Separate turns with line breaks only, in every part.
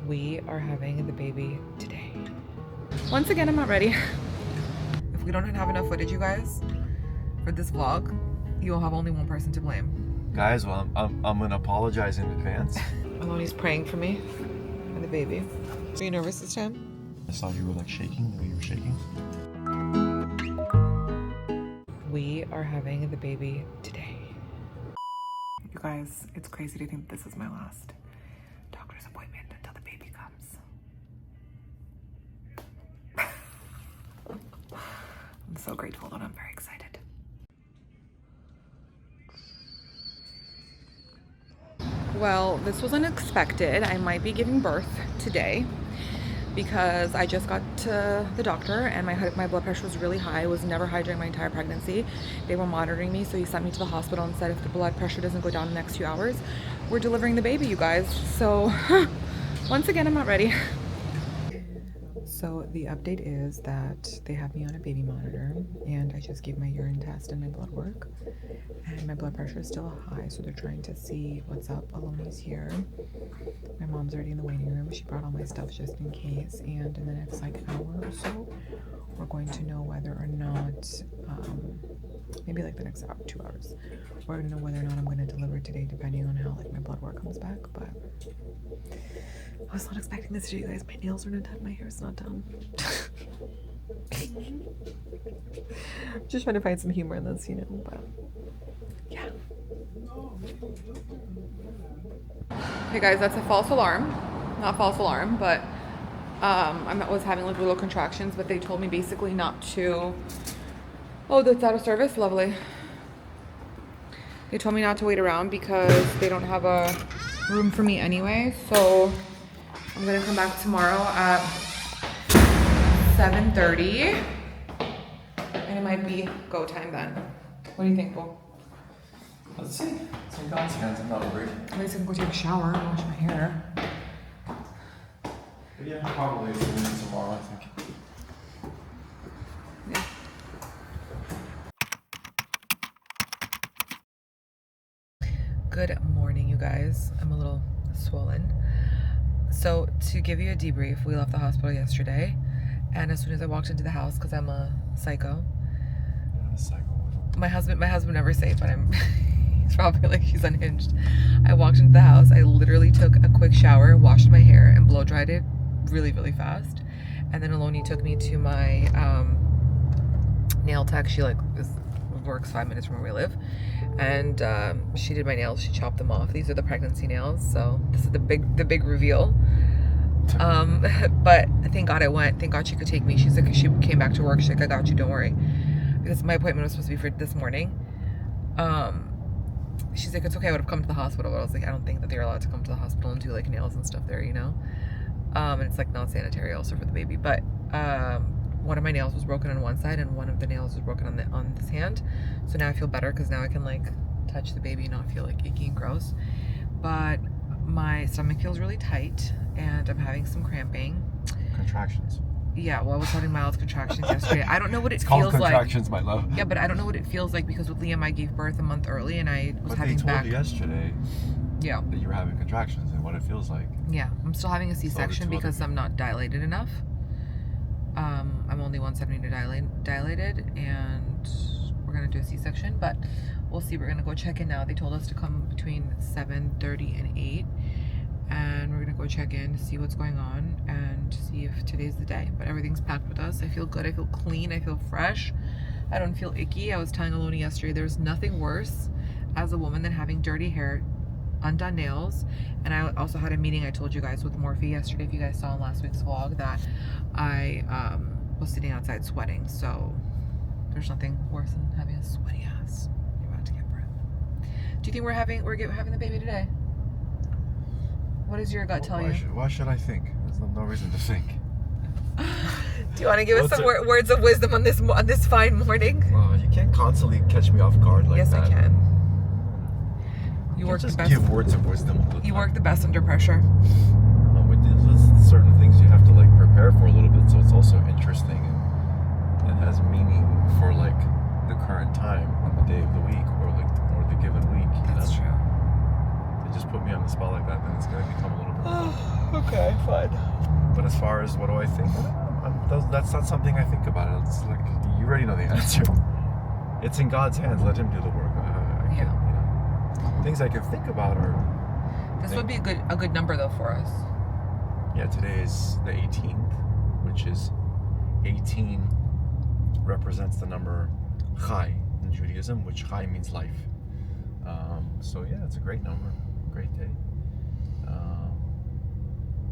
We are having the baby today. Once again, I'm not ready. If we don't have enough footage, you guys, for this vlog, you'll have only one person to blame.
Guys, well, I'm gonna apologize in advance.
Aloni's praying for me and the baby. Are you nervous this time?
I saw you were like shaking, the way you were shaking.
We are having the baby today. You guys, it's crazy to think this is my last doctor's appointment until the baby comes. I'm so grateful and I'm very excited. Well, this was unexpected. I might be giving birth today because I just got to the doctor and my blood pressure was really high. It was never high during my entire pregnancy. They were monitoring me, so he sent me to the hospital and said if the blood pressure doesn't go down in the next few hours, we're delivering the baby, you guys. So once again, I'm not ready. So the update is that they have me on a baby monitor and I just gave my urine test and my blood work and my blood pressure is still high, so they're trying to see what's up. Aloni's here. My mom's already in the waiting room. She brought all my stuff just in case, and in the next like hour or so we're going to know whether or not maybe like the next hour, 2 hours, we're gonna know whether or not I'm gonna deliver today, depending on how like my blood work comes back. But I was not expecting this today, you guys. My nails are not done, my hair is not done. Just trying to find some humor in this, you know, but yeah. Okay guys, that's a false alarm. Not false alarm, but I was having like little contractions, but they told me basically not to. Oh, that's out of service? Lovely. They told me not to wait around because they don't have a room for me anyway, so I'm gonna come back tomorrow at 7:30 and it might be go time then. What do you think, Bo?
Let's see. It's in God's hands. I'm not worried.
At least I can go take a shower and wash my hair.
But yeah, probably tomorrow, I think.
Yeah. Good morning, you guys. I'm a little swollen. So to give you a debrief, we left the hospital yesterday, and as soon as I walked into the house, because I'm a psycho.
A psycho.
My husband never say, but he's probably like, she's unhinged. I walked into the house, I literally took a quick shower, washed my hair, and blow dried it really, really fast. And then Aloni took me to my nail tech. She works 5 minutes from where we live, and she did my nails. She chopped them off. These are the pregnancy nails, so this is the big reveal. But thank God I went. Thank God she could take me. She's like, she came back to work. She's like, I got you, don't worry, because my appointment was supposed to be for this morning. She's like, it's okay, I would have come to the hospital, but I was like, I don't think that they're allowed to come to the hospital and do like nails and stuff there, you know. And it's like not sanitary also for the baby. But one of my nails was broken on one side and one of the nails was broken on this hand, so now I feel better because now I can like touch the baby and not feel like icky and gross. But my stomach feels really tight and I'm having some cramping.
Contractions.
Yeah, well, I was having mild contractions yesterday. I don't know what it
It's
feels
called contractions, my love.
Yeah, but I don't know what it feels like because with Liam I gave birth a month early and I was having back.
But they told you yesterday
Yeah.
that you were having contractions and what it feels like.
Yeah, I'm still having a C-section because I'm not dilated enough. I'm only 170 dilated, and we're gonna do a C-section, but we'll see. We're gonna go check in now. They told us to come between 7:30 and 8, and we're gonna go check in to see what's going on and see if today's the day. But everything's packed with us. I feel good. I feel clean. I feel fresh. I don't feel icky. I was telling Aloni yesterday, there's nothing worse as a woman than having dirty hair, undone nails. And I also had a meeting, I told you guys, with Morphe yesterday, if you guys saw in last week's vlog, that I was sitting outside sweating. So there's nothing worse than having a sweaty ass. You're about to give birth. Do you think we're having the baby today? What does your gut tell you?
Why should I think? There's no reason to think.
Do you want to give us some words of wisdom on this fine morning?
Well, you can't constantly catch me off guard like that.
Yes, I can. You work
just
the best.
Give words of wisdom.
You work the best under pressure.
With certain things you have to like prepare for a little bit, so it's also interesting and it has meaning for like the current time on the day of the week or the given week.
That's true.
just put me on the spot like that, then it's gonna become a little bit.
Okay, fine.
But as far as what do I think, I don't know. That's not something I think about. It's like you already know the answer. It's in God's hands. Let Him do the work. I
Yeah.
Things I can think about are.
This would be a good number though for us.
Yeah, today is the 18th, which is 18 represents the number Chai in Judaism, which Chai means life. So yeah, it's a great number, great day.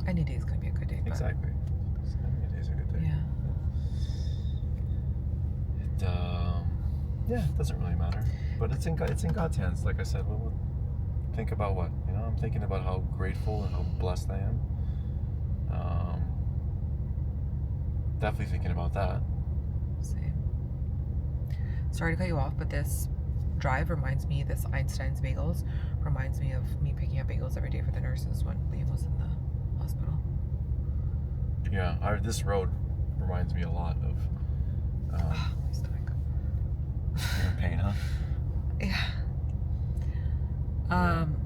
Any day is gonna be a good day. But
Exactly. Any day is a good day.
yeah.
It doesn't really matter, but it's in God's hands. Like I said, we'll think about what I'm thinking about how grateful and how blessed I am. Definitely thinking about that.
Same. Sorry to cut you off, but this drive reminds me, this Einstein's Bagels reminds me of me picking up bagels every day for the nurses when Liam was in the hospital.
Yeah, this road reminds me a lot of.
My stomach.
You're in pain, huh?
Yeah.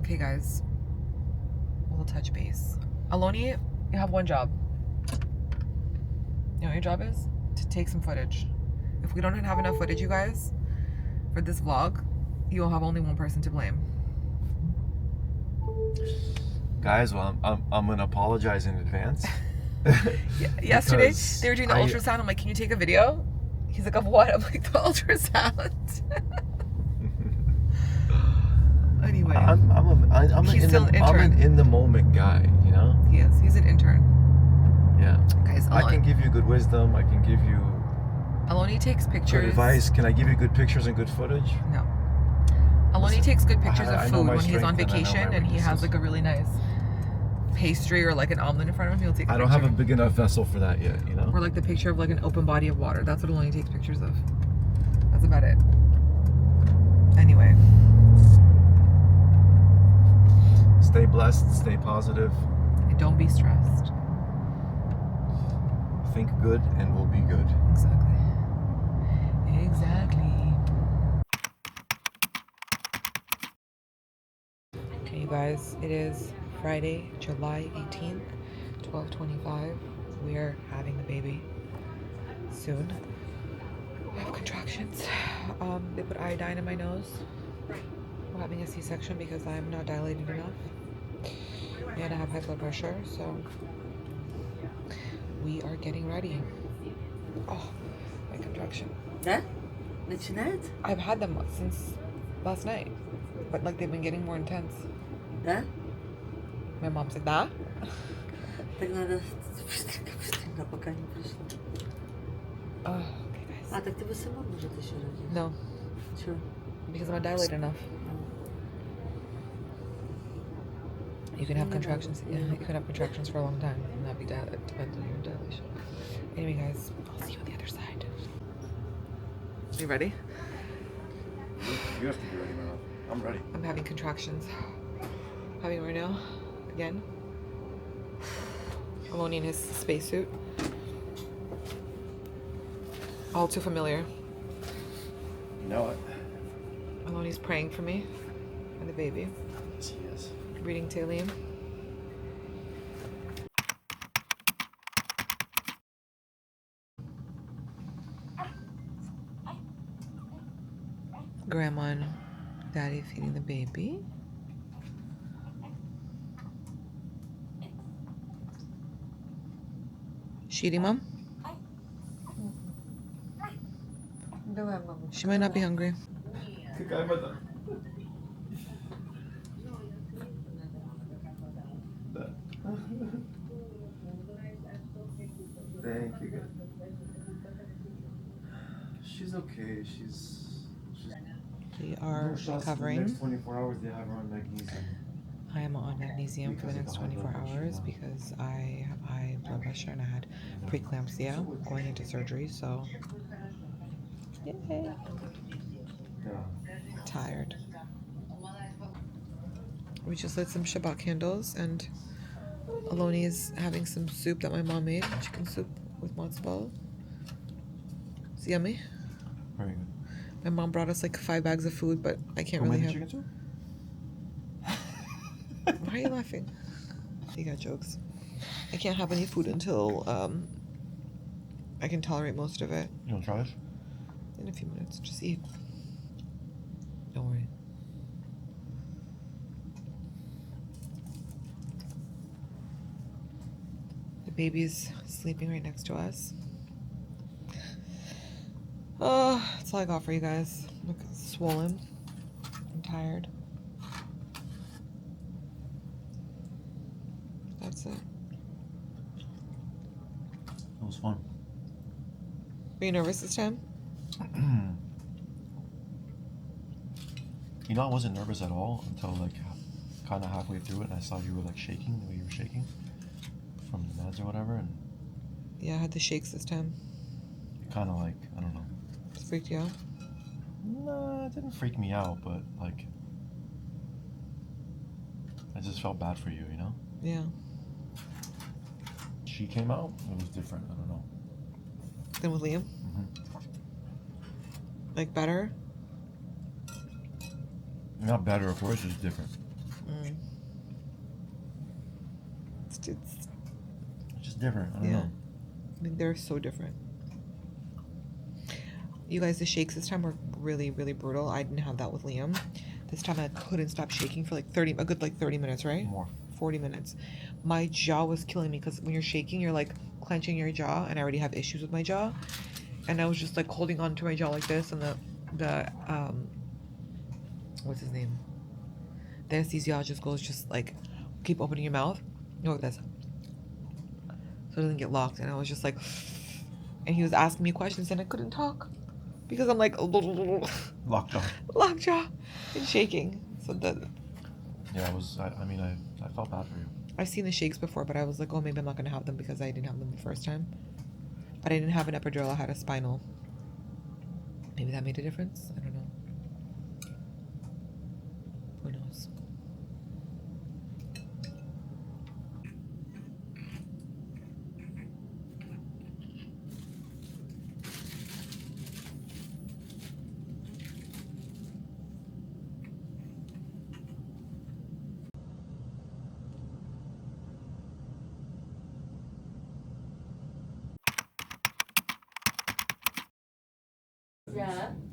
Okay, guys. We'll touch base. Aloni, you have one job. You know what your job is? To take some footage. If we don't have enough footage, you guys, for this vlog, you'll have only one person to blame.
Guys, well, I'm gonna apologize in advance.
Yesterday, they were doing the ultrasound. I'm like, can you take a video? He's like, of what? I'm like, the ultrasound. Anyway. He's still an intern.
I'm an in the moment guy, you know?
He is. He's an intern.
Yeah.
Guys,
I can give you good wisdom. I can give you
Aloni takes pictures.
good advice. Can I give you good pictures and good footage?
No. Aloni takes good pictures
I
of
know
food
my
when he's on
strength and I know
vacation
my
and he has
weaknesses.
like a really nice pastry or like an omelet in front of him. He'll take a
I don't
picture.
have a big enough vessel for that yet, you know?
Or like the picture of like an open body of water. That's what Aloni takes pictures of. That's about it. Anyway.
Stay blessed, stay positive,
And don't be stressed.
think good, and we'll be good.
Exactly. Okay, you guys, it is Friday, July 18th, 12:25. We're having the baby soon. I have contractions. They put iodine in my nose. We're having a C-section because I'm not dilated enough. And I have high blood pressure, so we are getting ready. Oh, my contraction.
Да? Начинает?
I've had them since last night, but like they've been getting more intense.
Да?
My mom said that.
Так надо быстренько, пока не пришло.
Oh, okay, guys.
А, так тебе сама может еще родить?
No,
Чего?
because I'm not dilated enough. You can have contractions. Yeah, you can have contractions for a long time and not be dilated. Depends on your dilation. Anyway, guys, I'll see you on the other side. You ready?
You have to be ready, man. I'm ready.
I'm having contractions. Having right now, again. Aloni in his spacesuit. All too familiar.
You know it.
Aloni's praying for me and the baby.
Yes, he is.
Reading Tehillim. Grandma and Daddy feeding the baby. She eating, Mom? She might not be hungry.
Thank you. She's okay. She's
We are
no shots for the
recovering.
next 24 hours they have her on magnesium.
I am on magnesium for the next 24 hours because I have high blood pressure and I had preeclampsia going into surgery, so yay.
Yeah.
Tired. We just lit some Shabbat candles and Aloni is having some soup that my mom made, chicken soup with matzo ball. It's yummy.
Very good.
My mom brought us like 5 bags of food, but I can't really have.
Chicken soup?
Why are you laughing? You got jokes. I can't have any food until I can tolerate most of it.
You want to try this?
In a few minutes. Just eat. Don't worry. The baby's sleeping right next to us. Oh, that's all I got for you guys. Look, it's swollen. I'm tired. That's it.
It was fun.
Were you nervous this time?
You know, I wasn't nervous at all until like kind of halfway through it, and I saw you were like shaking, the way you were shaking from the meds or whatever, and
Yeah, I had the shakes this time.
it kind of like, I don't know.
It freaked you out?
Nah, it didn't freak me out, but like, I just felt bad for you, you know?
Yeah.
She came out, it was different, I don't know.
Then with Liam? Like better?
Not better, of course, it's different.
It's
Just different, I don't know.
I mean, they're so different. You guys, the shakes this time were really, really brutal. I didn't have that with Liam. This time I couldn't stop shaking for like a good 30 minutes, right?
More.
40 minutes. My jaw was killing me because when you're shaking, you're like clenching your jaw, and I already have issues with my jaw. And I was just like holding on to my jaw like this, and the what's his name? The anesthesiologist goes, just like, keep opening your mouth. You know what this? So it doesn't get locked. And I was just like, and he was asking me questions, and I couldn't talk because I'm like
Lockjaw.
lockjaw and shaking. So
Yeah, I felt bad for you.
I've seen the shakes before, but I was like, oh, maybe I'm not gonna have them because I didn't have them the first time. But I didn't have an epidural. I had a spinal. Maybe that made a difference. I don't know. Who knows?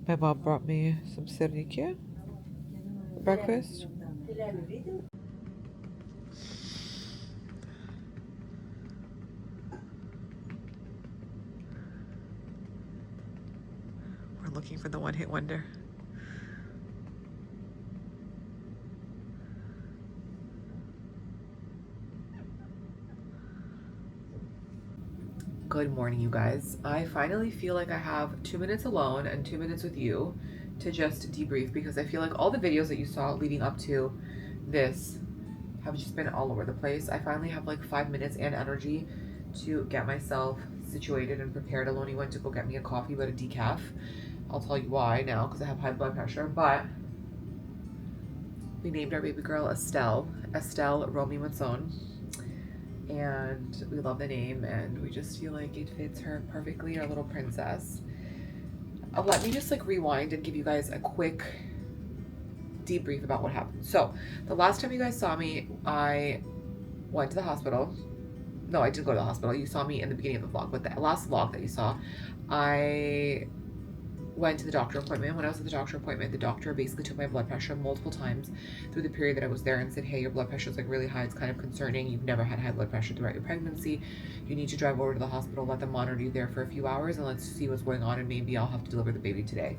My mom brought me some Syrniki breakfast. We're looking for the one-hit wonder. Good morning, you guys. I finally feel like I have 2 minutes alone and 2 minutes with you to just debrief, because I feel like all the videos that you saw leading up to this have just been all over the place. I finally have like 5 minutes and energy to get myself situated and prepared. Aloni went to go get me a coffee, but a decaf. I'll tell you why now, because I have high blood pressure. But we named our baby girl Estelle Romi Matzon. And we love the name, and we just feel like it fits her perfectly, our little princess. Let me just like rewind and give you guys a quick debrief about what happened. So the last time you guys saw me, I went to the hospital. No, I didn't go to the hospital. You saw me in the beginning of the vlog, but the last vlog that you saw, I went to the doctor appointment. When I was at the doctor appointment, the doctor basically took my blood pressure multiple times through the period that I was there and said, hey, your blood pressure is like really high. It's kind of concerning. You've never had high blood pressure throughout your pregnancy. You need to drive over to the hospital, let them monitor you there for a few hours, and let's see what's going on, and maybe I'll have to deliver the baby today.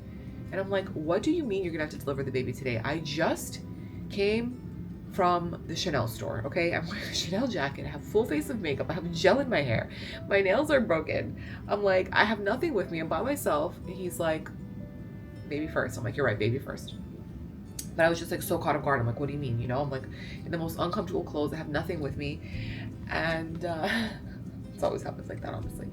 And I'm like, what do you mean you're gonna have to deliver the baby today? I just came from the Chanel store, okay? I'm wearing a Chanel jacket, I have full face of makeup, I have gel in my hair, my nails are broken. I'm like, I have nothing with me, I'm by myself. And he's like, baby first. I'm like, you're right, baby first. But I was just like so caught off guard. I'm like, what do you mean? You know, I'm like in the most uncomfortable clothes. I have nothing with me. And it always happens like that, honestly.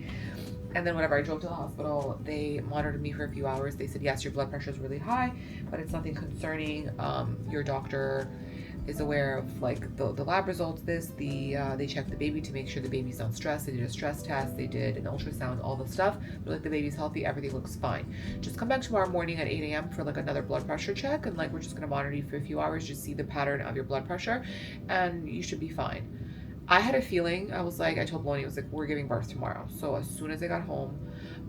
And then whenever I drove to the hospital, they monitored me for a few hours. They said, yes, your blood pressure is really high, but it's nothing concerning. Your doctor is aware of like the lab results. They checked the baby to make sure the baby's not stressed. They did a stress test, they did an ultrasound, all the stuff. They're like, the baby's healthy, everything looks fine. Just come back tomorrow morning at 8 a.m. for like another blood pressure check, and like we're just gonna monitor you for a few hours, just see the pattern of your blood pressure, and you should be fine. I had a feeling, I told Aloni, I was like, we're giving birth tomorrow. So as soon as I got home,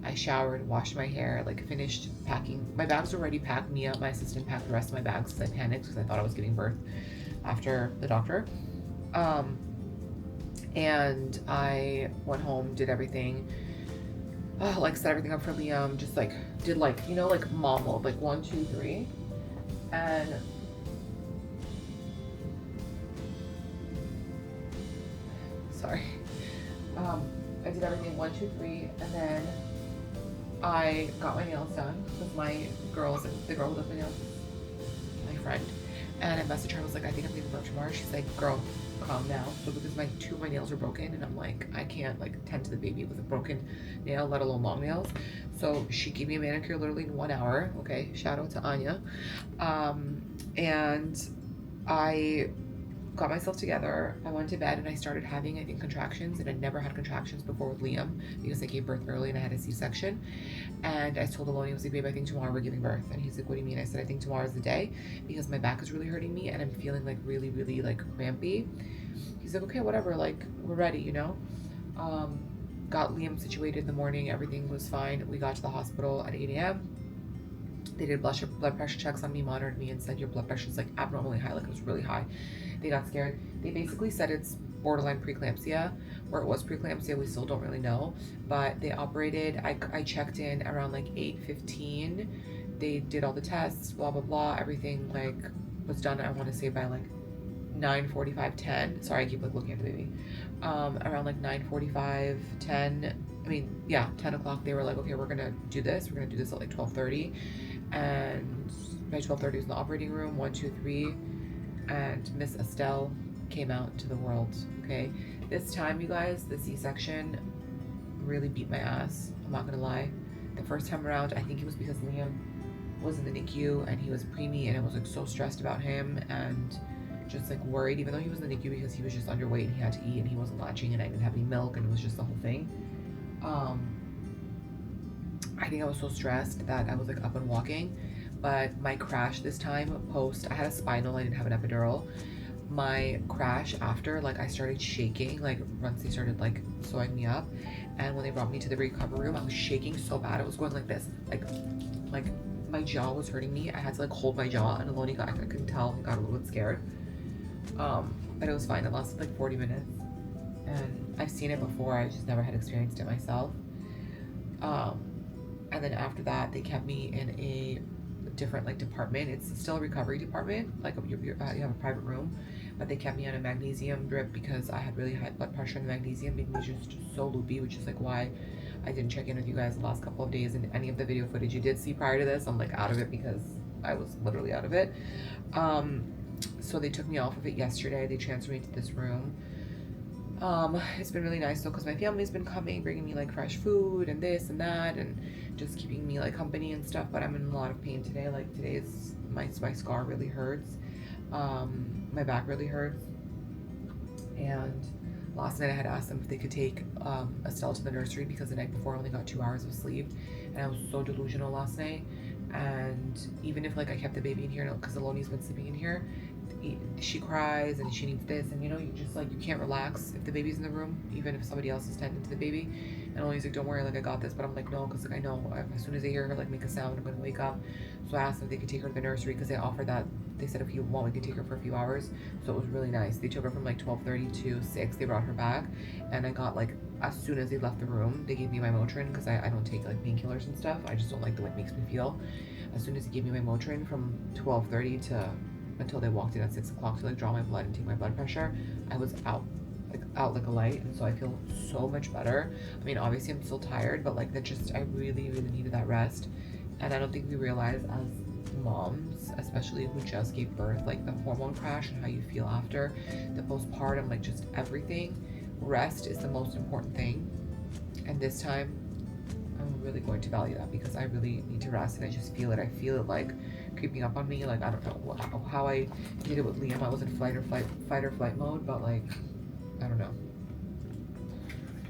I showered, washed my hair, like finished packing. My bags were already packed. Mia, my assistant, packed the rest of my bags because I panicked because I thought I was giving birth after the doctor. And I went home, did everything, like set everything up for Liam, just like did like, you know, like mom mode, like 1, 2, 3. And sorry. I did everything 1, 2, 3, and then I got my nails done with my girls, the girl who does my nails, my friend, and I messaged her. I was like, I think I'm giving birth tomorrow. She's like, girl, calm down. So because two of my nails are broken, and I'm like, I can't like tend to the baby with a broken nail, let alone long nails. So she gave me a manicure literally in 1 hour. Okay, shout out to Anya. And I got myself together. I went to bed and I started having, I think, contractions, and I'd never had contractions before with Liam because I gave birth early and I had a C-section. And I told Aloni, I was like, babe, I think tomorrow we're giving birth. And he's like, what do you mean? I said, I think tomorrow's the day because my back is really hurting me and I'm feeling like really, really like crampy. He's like, okay, whatever, like we're ready, you know? Got Liam situated in the morning. Everything was fine. We got to the hospital at 8 a.m. They did blood pressure checks on me, monitored me, and said your blood pressure is like abnormally high, like it was really high. They got scared. They basically said it's borderline preeclampsia, or it was preeclampsia. We still don't really know, but they operated. I checked in around like 8:15. They did all the tests, blah blah blah. Everything like was done. I want to say by like 9:45, 10. Sorry, I keep like looking at the baby. Around like 9:45, 10. I mean, yeah, 10 o'clock. They were like, okay, we're gonna do this. We're gonna do this at like 12:30. And by 12:30 was in the operating room, 1, 2, 3, and Miss Estelle came out to the world. Okay, this time, you guys, the C-section really beat my ass. I'm not gonna lie. The first time around, I think it was because Liam was in the NICU and he was preemie, and I was like so stressed about him and just like worried, even though he was in the NICU because he was just underweight and he had to eat and he wasn't latching and I didn't have any milk and it was just the whole thing. I think I was so stressed that I was like up and walking, but my crash this time I had a spinal, I didn't have an epidural. My crash after, like I started shaking, like once they started like sewing me up, and when they brought me to the recovery room, I was shaking so bad. I was going like this, like my jaw was hurting me. I had to like hold my jaw, and Aloni I couldn't tell, got a little bit scared. But it was fine. It lasted like 40 minutes, and I've seen it before. I just never had experienced it myself. And then after that, they kept me in a different like department. It's still a recovery department, like you have a private room, but they kept me on a magnesium drip because I had really high blood pressure, and the magnesium made me just so loopy, which is like why I didn't check in with you guys the last couple of days. And any of the video footage you did see prior to this, I'm like out of it because I was literally out of it. So they took me off of it yesterday. They transferred me to this room. It's been really nice though, because my family's been coming, bringing me like fresh food and this and that, and just keeping me like company and stuff. But I'm in a lot of pain today. Like today's my scar really hurts. My back really hurts. And last night I had asked them if they could take Estelle to the nursery because the night before I only got 2 hours of sleep, and I was so delusional last night. And even if like I kept the baby in here, because Aloni's been sleeping in here, she cries and she needs this, and you know, you just like, you can't relax if the baby's in the room, even if somebody else is tending to the baby. And Aloni's like, don't worry, like I got this. But I'm like, no, because like I know as soon as I hear her like make a sound, I'm gonna wake up. So I asked them if they could take her to the nursery because they offered that. They said if you want, we could take her for a few hours. So it was really nice. They took her from like 12:30 to 6. They brought her back, and I got like, as soon as they left the room, they gave me my Motrin because I don't take like painkillers and stuff. I just don't like the way it makes me feel. As soon as they gave me my Motrin from 12:30 to until they walked in at 6 o'clock to like draw my blood and take my blood pressure, I was out like a light, and so I feel so much better. I mean, obviously I'm still tired, but like that just, I really needed that rest. And I don't think we realize as moms, especially who just gave birth, like the hormone crash and how you feel after the postpartum, like just everything. Rest is the most important thing, and this time I'm really going to value that because I really need to rest, and I just feel it. I feel it like creeping up on me. Like, I don't know how I did it with Liam. I was in fight or flight mode, but like, I don't know.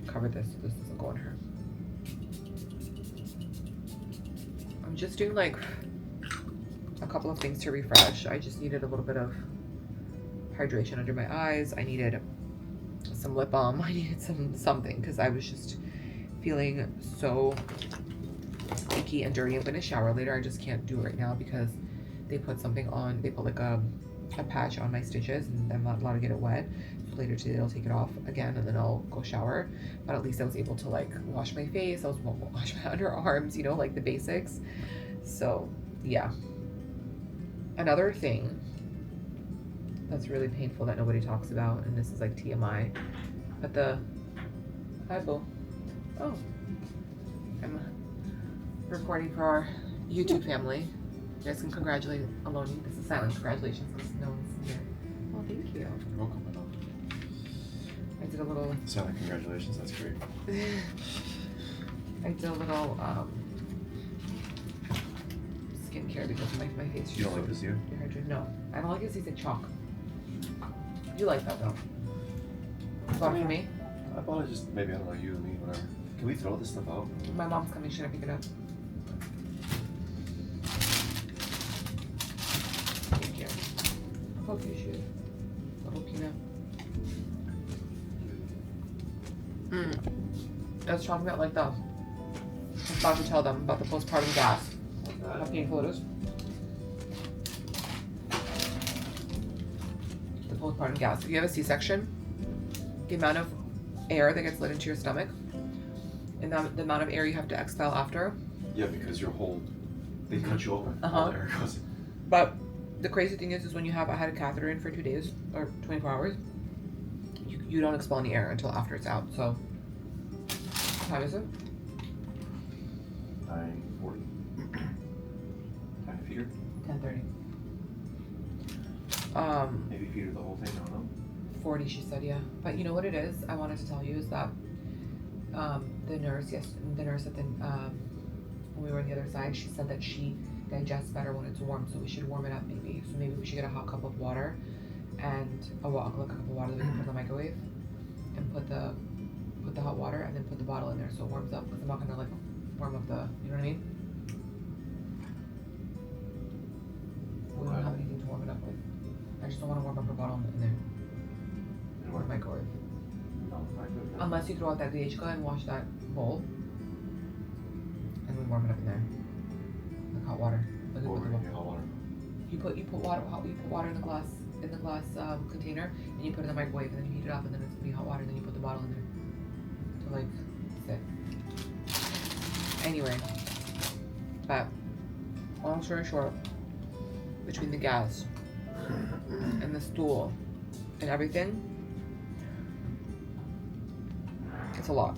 Cover this so this doesn't go on her. I'm just doing like a couple of things to refresh. I just needed a little bit of hydration under my eyes. I needed some lip balm. I needed something because I was just feeling so icky and dirty. I'm gonna shower later. I just can't do it right now because they put something on. They put like a patch on my stitches and I'm not allowed to get it wet. So later today I'll take it off again and then I'll go shower. But at least I was able to like wash my face. I was able to wash my underarms, you know, like the basics. So yeah. Another thing that's really painful that nobody talks about, and this is like TMI, but hi Bo. Oh, I'm recording for our YouTube family. You guys can congratulate Aloni. This is silent congratulations because no one's here. Well, thank you.
You're welcome.
I did a little.
Silent congratulations. That's great.
I did a little skincare because my face.
You don't like this, do you?
Dehydrated. No, I don't like it. It's like chalk. You like that though? You bought it for me?
I bought it just maybe, I don't know, you and me, whatever. Can we throw this stuff out?
My mom's coming. Should I pick it up? Thank you. I hope you should. Little peanut. I was talking about like I was about to tell them about the postpartum gas. How painful it is. The postpartum gas. If you have a C-section, the amount of air that gets let into your stomach and the amount of air you have to expel after.
Yeah, because they cut you open. All the air goes.
But the crazy thing is when I had a catheter in for 2 days or 24 hours, you don't expel any air until after it's out. So, what time is it?
9:40. Time to feed her?
10:30.
Maybe feed her the whole thing, I don't know.
40, she said, yeah. But you know what it is? I wanted to tell you is that the nurse at the when we were on the other side, she said that she digests better when it's warm, so we should warm it up maybe. So maybe we should get a hot cup of water and a cup of water that we can put in the microwave and put the hot water and then put the bottle in there so it warms up because I'm not gonna like warm up you know what I mean? We don't have anything to warm it up with. I just don't want to warm up her bottle in there. Or microwave.
No, microwave.
Unless you throw out that VHK and wash that bowl and we warm it up in there. Like hot water. Like
Hot water.
You put water in the glass container and you put it in the microwave and then you heat it up and then it's gonna be hot water and then you put the bottle in there to like sit. Anyway, but long story short, between the gas and the stool and everything, it's a lot.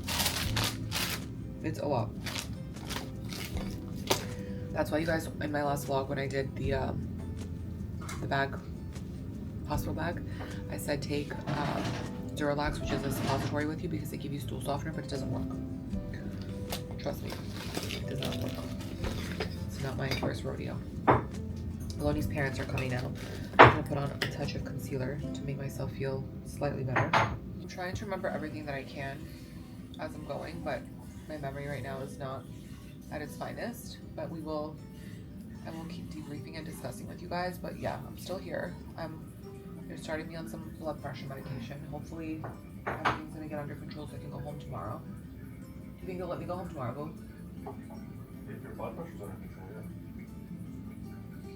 It's a lot. That's why you guys, in my last vlog when I did the bag, hospital bag, I said take Duralax, which is a suppository with you because they give you stool softener, but it doesn't work. Trust me, it does not work. It's not my first rodeo. Aloni's parents are coming out. I'm gonna put on a touch of concealer to make myself feel slightly better. I'm trying to remember everything that I can as I'm going, but my memory right now is not at its finest. But I will keep debriefing and discussing with you guys. But yeah, I'm still here. They're starting me on some blood pressure medication. Hopefully everything's gonna get under control so I can go home tomorrow. Do you think they'll let me go home tomorrow, Boo?
If your blood pressure's under control, yeah.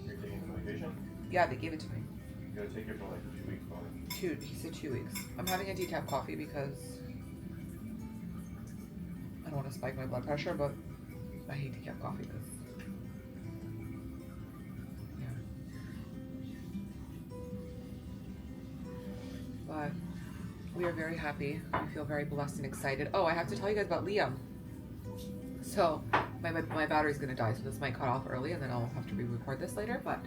You're taking the medication?
Yeah, they gave it to me.
You gotta take it for like 2 weeks, probably.
He said 2 weeks. I'm having a decaf coffee because I don't want to spike my blood pressure, but I hate decaf coffee because, yeah. But we are very happy. We feel very blessed and excited. Oh, I have to tell you guys about Liam. So my battery's gonna die, so this might cut off early, and then I'll have to re-record this later. But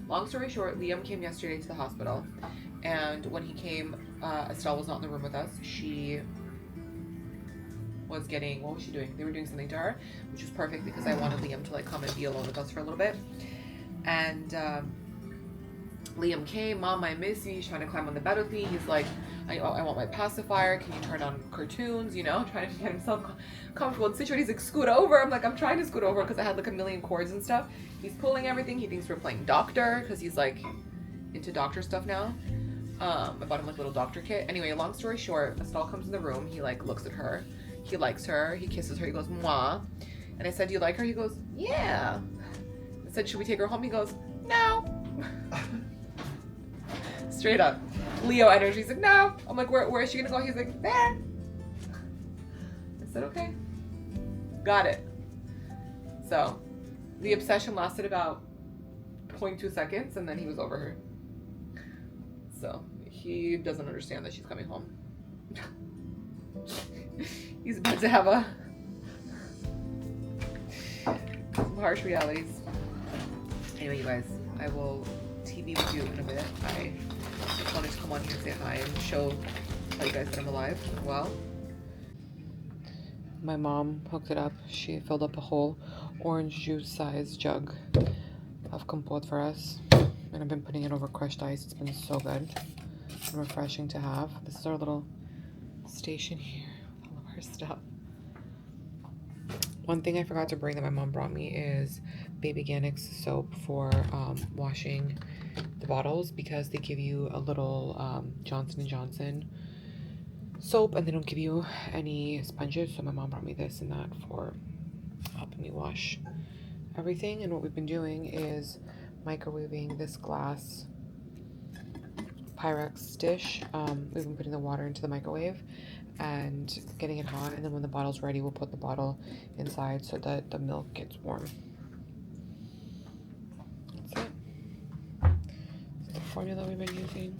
long story short, Liam came yesterday to the hospital, and when he came, Estelle was not in the room with us. She was getting, what was she doing? They were doing something to her, which was perfect because I wanted Liam to like come and be alone with us for a little bit. And Liam came, Mom, I miss you. He's trying to climb on the bed with me. He's like, I want my pacifier. Can you turn on cartoons? You know, trying to get himself comfortable and situated. He's like, scoot over. I'm like, I'm trying to scoot over because I had like a million cords and stuff. He's pulling everything. He thinks we're playing doctor because he's like into doctor stuff now. I bought him like a little doctor kit. Anyway, long story short, Estelle comes in the room. He like looks at her. He likes her. He kisses her. He goes, mwah. And I said, do you like her? He goes, yeah. I said, should we take her home? He goes, no. Straight up. Leo energy. He's like, no. I'm like, where is she gonna go? He's like, there. I said, okay. Got it. So the obsession lasted about 0.2 seconds and then he was over her. So he doesn't understand that she's coming home. He's about to have some harsh realities. Anyway, you guys, I will TV with you in a bit. I just wanted to come on here and say hi and tell you guys that I'm alive and well. My mom hooked it up. She filled up a whole orange juice size jug of compote for us. And I've been putting it over crushed ice. It's been so good and refreshing to have. This is our little station here with all of our stuff. One thing I forgot to bring that my mom brought me is Baby Organics soap for washing the bottles, because they give you a little Johnson & Johnson soap and they don't give you any sponges. So my mom brought me this and that for helping me wash everything. And what we've been doing is microwaving this glass Pyrex dish. We've been putting the water into the microwave and getting it hot, and then when the bottle's ready, we'll put the bottle inside so that the milk gets warm. That's it. That's the formula we've been using.